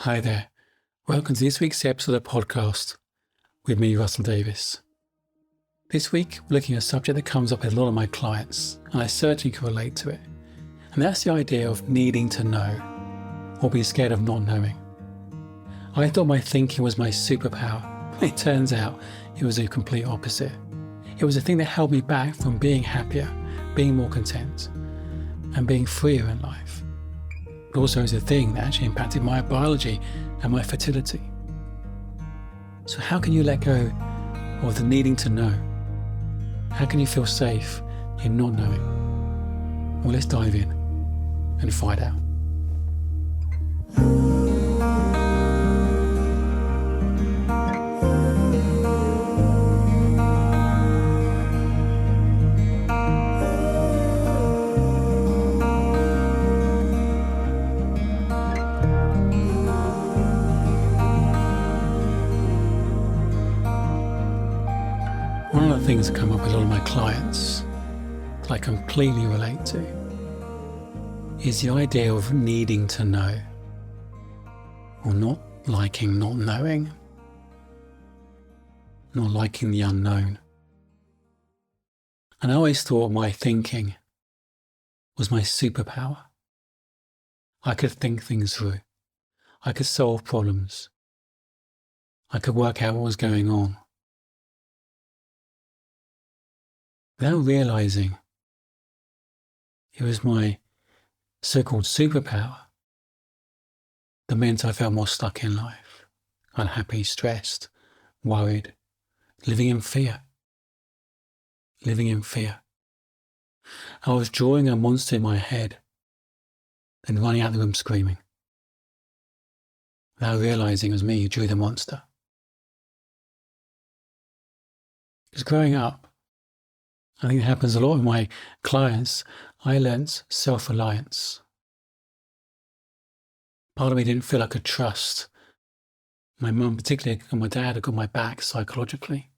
Hi there. Welcome to this week's episode of the podcast with me, Russell Davis. This week, we're looking at a subject that comes up with a lot of my clients, and I certainly can relate to it. And that's the idea of needing to know or be scared of not knowing. I thought my thinking was my superpower. It turns out it was the complete opposite. It was the thing that held me back from being happier, being more content, and being freer in life. But also is a thing that actually impacted my biology and my fertility. So how can you let go of the needing to know? How can you feel safe in not knowing? Well, let's dive in and find out. One of the things that come up with a lot of my clients that I completely relate to is the idea of needing to know, or not liking not knowing, not liking the unknown. And I always thought my thinking was my superpower. I could think things through. I could solve problems. I could work out what was going on. Without realizing it was my so-called superpower that meant I felt more stuck in life, unhappy, stressed, worried, living in fear. I was drawing a monster in my head and running out of the room screaming. Without realizing it was me who drew the monster. Because growing up, I think it happens a lot with my clients. I learnt self-reliance. Part of me didn't feel I could trust my mum, particularly, and my dad had got my back psychologically.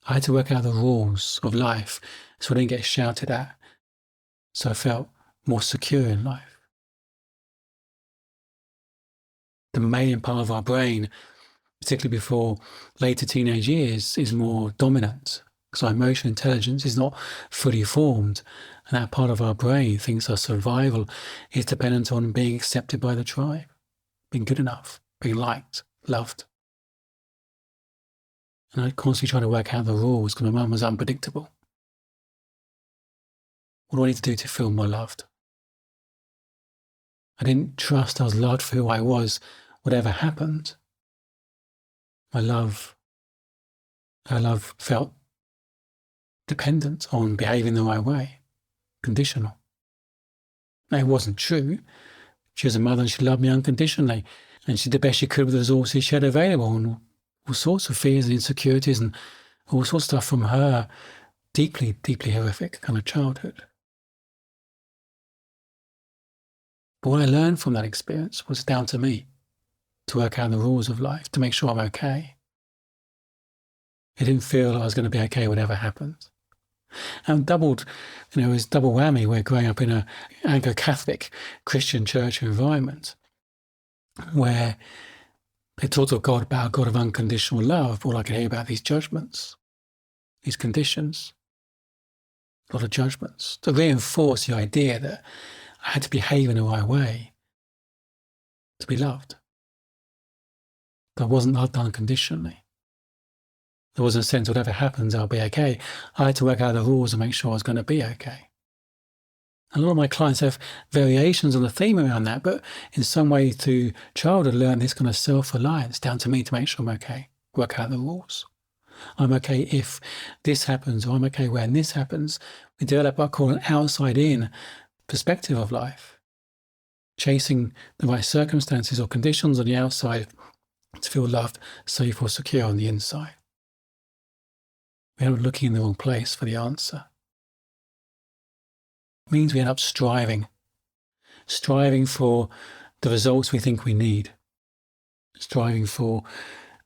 I had to work out the rules of life so I didn't get shouted at, so I felt more secure in life. The mammalian part of our brain, particularly before later teenage years, is more dominant. Because our emotional intelligence is not fully formed, and that part of our brain thinks our survival is dependent on being accepted by the tribe, being good enough, being liked, loved. And I constantly try to work out the rules because my mum was unpredictable. What do I need to do to feel more loved? I didn't trust I was loved for who I was, whatever happened. Her love felt dependent on behaving the right way, conditional. Now, it wasn't true. She was a mother and she loved me unconditionally, and she did the best she could with the resources she had available, and all sorts of fears and insecurities and all sorts of stuff from her deeply, deeply horrific kind of childhood. But what I learned from that experience was down to me to work out the rules of life, to make sure I'm okay. It didn't feel like I was going to be okay whatever happened. And it was double whammy. We're growing up in an Anglo-Catholic Christian church environment where they talked of God about a God of unconditional love. All I could hear about these judgments, these conditions, a lot of judgments to reinforce the idea that I had to behave in the right way to be loved. That I wasn't loved unconditionally. There was a sense whatever happens, I'll be okay. I had to work out the rules and make sure I was going to be okay. A lot of my clients have variations on the theme around that, but in some way through childhood learn this kind of self-reliance down to me to make sure I'm okay, work out the rules. I'm okay if this happens, or I'm okay when this happens. We develop what I call an outside-in perspective of life, chasing the right circumstances or conditions on the outside to feel loved, safe or secure on the inside. We end up looking in the wrong place for the answer. It means we end up striving for the results we think we need, striving for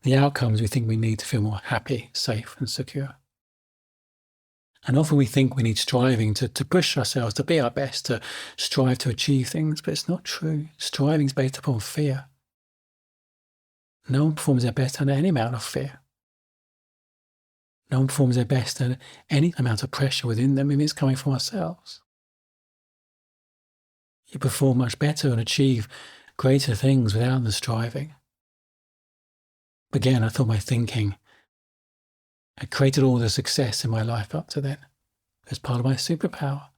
the outcomes we think we need to feel more happy, safe and secure. And often we think we need striving to push ourselves, to be our best, to strive to achieve things, but it's not true. Striving is based upon fear. No one performs their best under any amount of fear. No one performs their best under any amount of pressure within them if it's coming from ourselves. You perform much better and achieve greater things without the striving. Again, I thought my thinking had created all the success in my life up to then as part of my superpower.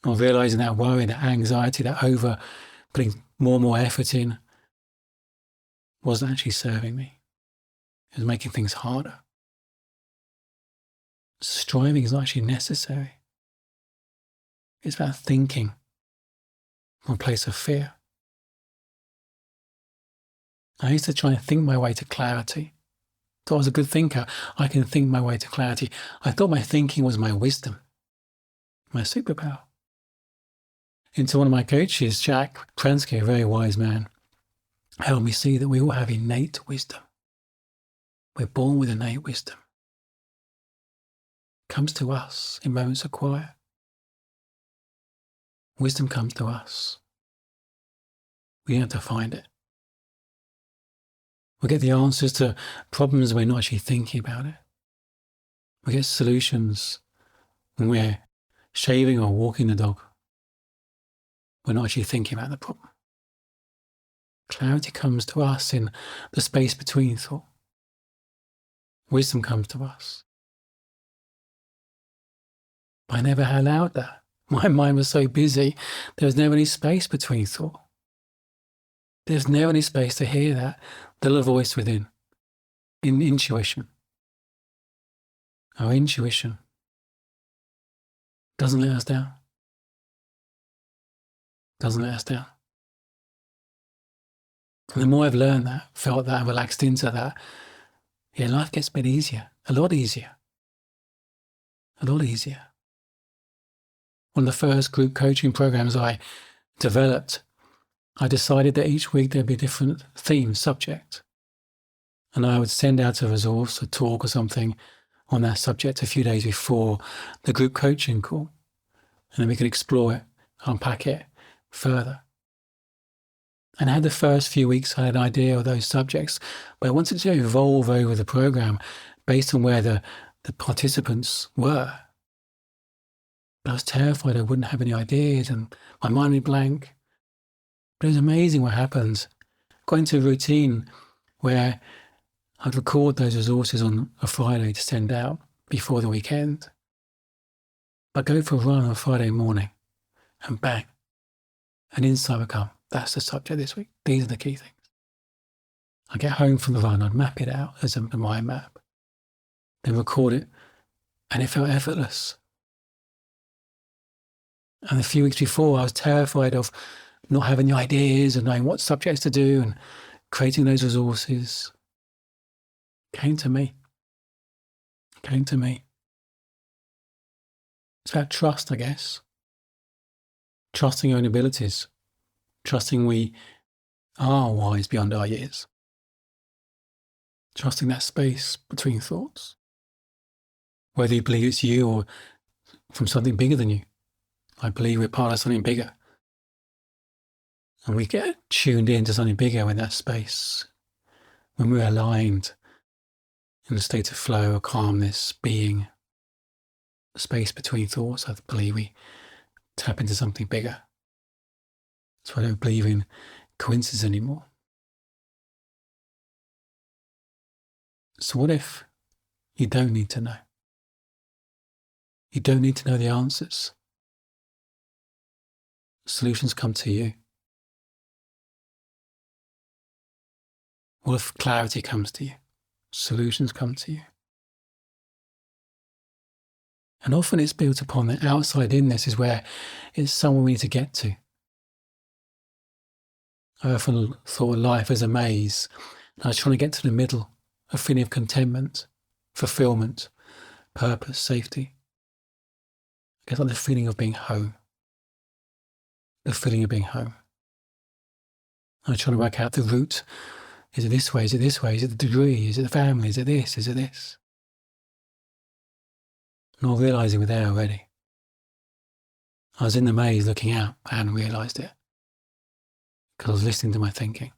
Not realizing that worry, that anxiety, that over putting more and more effort in wasn't actually serving me. It was making things harder. Striving is not actually necessary. It's about thinking from a place of fear. I used to try and think my way to clarity. Thought I was a good thinker. I can think my way to clarity. I thought my thinking was my wisdom, my superpower. Until one of my coaches, Jack Pransky, a very wise man, helped me see that we all have innate wisdom. We're born with innate wisdom. It comes to us in moments of quiet. Wisdom comes to us. We have to find it. We get the answers to problems we're not actually thinking about it. We get solutions when we're shaving or walking the dog. We're not actually thinking about the problem. Clarity comes to us in the space between thought. Wisdom comes to us. But I never allowed that. My mind was so busy, there was never any space between thought. There's never any space to hear that little voice within, in intuition. Our intuition doesn't let us down. Doesn't let us down. And the more I've learned that, felt that, relaxed into that, life gets a bit easier, a lot easier. A lot easier. One of the first group coaching programs I developed, I decided that each week there'd be a different theme, subject. And I would send out a resource, a talk or something on that subject a few days before the group coaching call. And then we could explore it, unpack it further. And I had the first few weeks, I had an idea of those subjects, but I wanted to evolve over the program based on where the participants were. But I was terrified I wouldn't have any ideas and my mind would be blank. But it was amazing what happens. Got into a routine where I'd record those resources on a Friday to send out before the weekend. I'd go for a run on a Friday morning and bang, an insight would come. That's the subject this week. These are the key things. I'd get home from the run, I'd map it out as a mind map, then record it, and it felt effortless. And a few weeks before, I was terrified of not having the ideas and knowing what subjects to do and creating those resources. Came to me. Came to me. It's about trust, I guess. Trusting your own abilities. Trusting we are wise beyond our years. Trusting that space between thoughts. Whether you believe it's you or from something bigger than you. I believe we're part of something bigger. And we get tuned into something bigger in that space. When we're aligned in a state of flow or calmness, being, the space between thoughts, I believe we tap into something bigger. So I don't believe in coincidence anymore. So what if you don't need to know? You don't need to know the answers. Solutions come to you. What if clarity comes to you? Solutions come to you. And often it's built upon the outside inness is where it's somewhere we need to get to. I often thought of life as a maze. And I was trying to get to the middle, a feeling of contentment, fulfillment, purpose, safety. I guess like the feeling of being home. The feeling of being home. I was trying to work out the route. Is it this way? Is it this way? Is it the degree? Is it the family? Is it this? Is it this? Not realising we're there already. I was in the maze looking out. I hadn't realised it because I was listening to my thinking.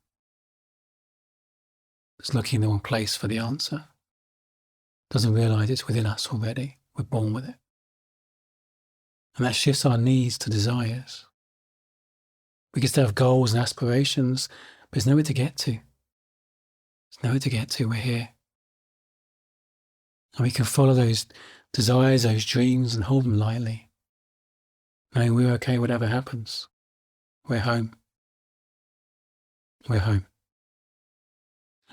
Just looking in the wrong place for the answer. Doesn't realise it's within us already. We're born with it. And that shifts our needs to desires. We can still have goals and aspirations, but there's nowhere to get to. There's nowhere to get to. We're here. And we can follow those desires, those dreams, and hold them lightly, knowing we're okay whatever happens. We're home. We're home.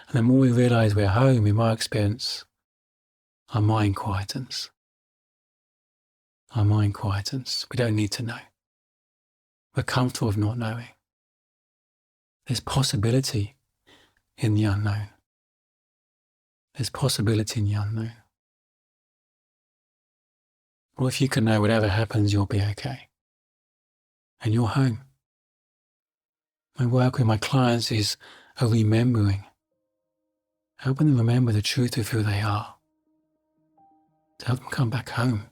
And the more we realise we're home, in my experience, our mind quietens. Our mind quietens. We don't need to know. We're comfortable with not knowing. There's possibility in the unknown. There's possibility in the unknown. Well, if you can know whatever happens, you'll be okay. And you're home. My work with my clients is a remembering, helping them remember the truth of who they are, to help them come back home,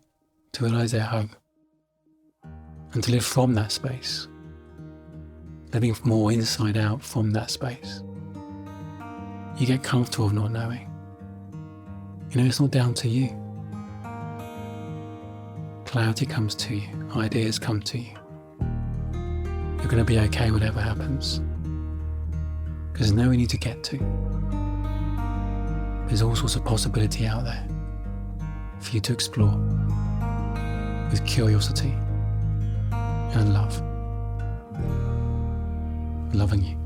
to realise they're home, and to live from that space, living more inside out from that space. You get comfortable with not knowing. You know, it's not down to you. Clarity comes to you, ideas come to you. You're going to be okay whatever happens, because there's nowhere you need to get to. There's all sorts of possibility out there for you to explore with curiosity and love. Loving you.